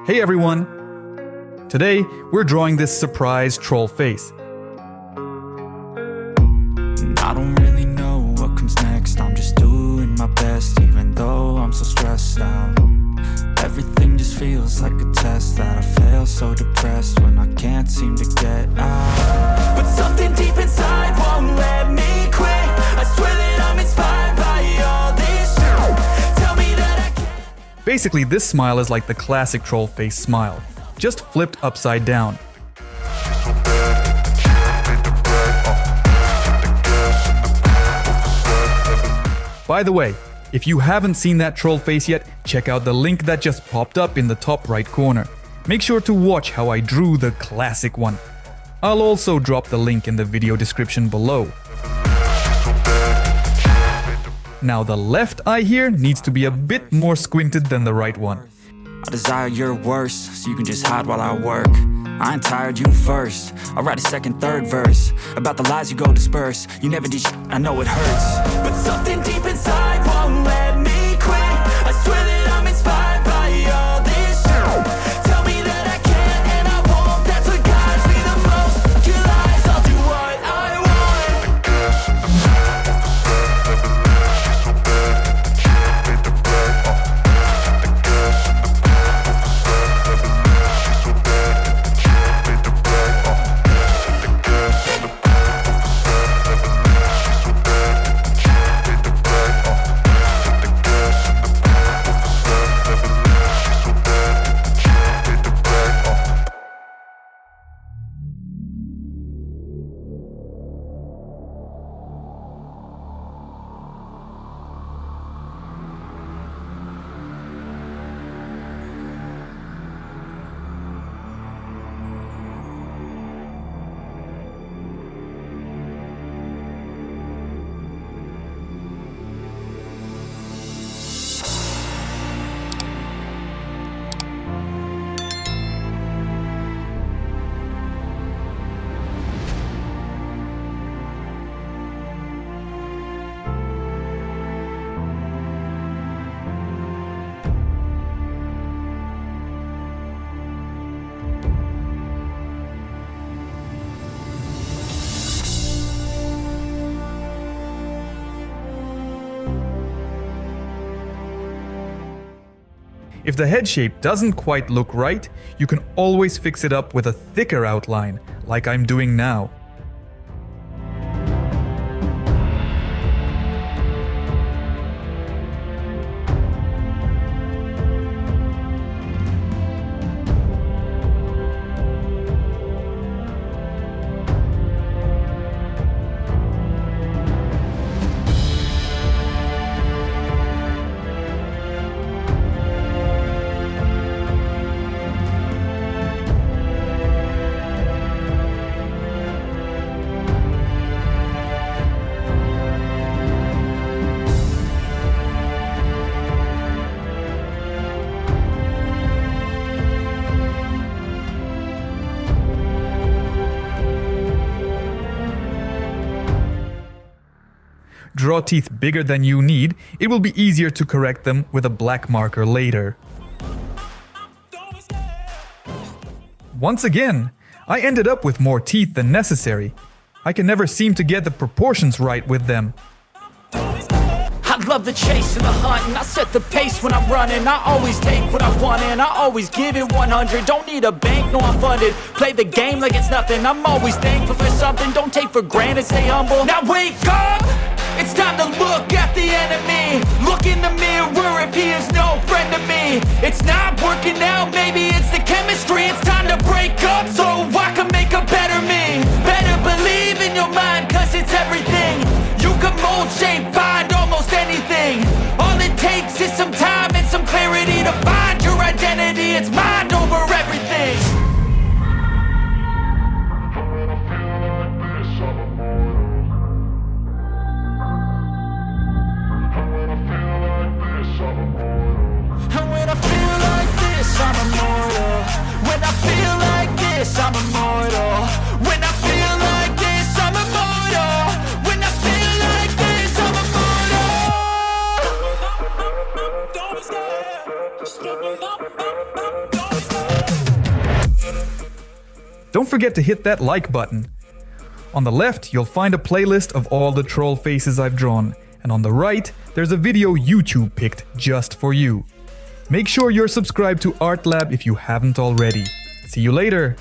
Hey everyone! Today, we're drawing this surprise troll face. I don't really know what comes next. I'm just doing my best, even though I'm so stressed out. Everything just feels like a test that I fail, so depressed when I can't seem to get out. But something deep inside won't let me quit. I swear that I'm inspired by all this shit. Tell me that I can't. Basically, this smile is like the classic troll face smile, just flipped upside down. By the way, if you haven't seen that troll face yet, check out the link that just popped up in the top right corner. Make sure to watch how I drew the classic one. I'll also drop the link in the video description below. Now the left eye here needs to be a bit more squinted than the right one. I desire your worst, so you can just hide while I work. I ain't tired, you first. I'll write a second, third verse about the lies you go disperse. You never did shit, I know it hurts. But something deep inside won't let me quit. I swear that I'm inspired by all this shit. Tell me that I can and I won't. That's what guides me the most. Your lies, I'll do what I want. If the head shape doesn't quite look right, you can always fix it up with a thicker outline, like I'm doing now. Draw teeth bigger than you need, it will be easier to correct them with a black marker later. Once again, I ended up with more teeth than necessary. I can never seem to get the proportions right with them. I love the chase and the hunt, and I set the pace when I'm running. I always take what I want and I always give it 100. Don't need a bank, no I'm funded. Play the game like it's nothing. I'm always thankful for something. Don't take for granted, stay humble. Now wake up! It's time to look at the enemy. Look in the mirror if he is no friend to me. It's not working out, maybe it's the chemistry. It's time to break up so I can make a better me. Better believe in your mind, cause it's everything. You can mold, shape, find almost anything. All it takes is some time and some clarity to find your identity. It's mind over everything. And when I feel like this, Don't forget to hit that like button. On the left, you'll find a playlist of all the troll faces I've drawn, and on the right, there's a video YouTube picked just for you. Make sure you're subscribed to Art Lab if you haven't already. See you later!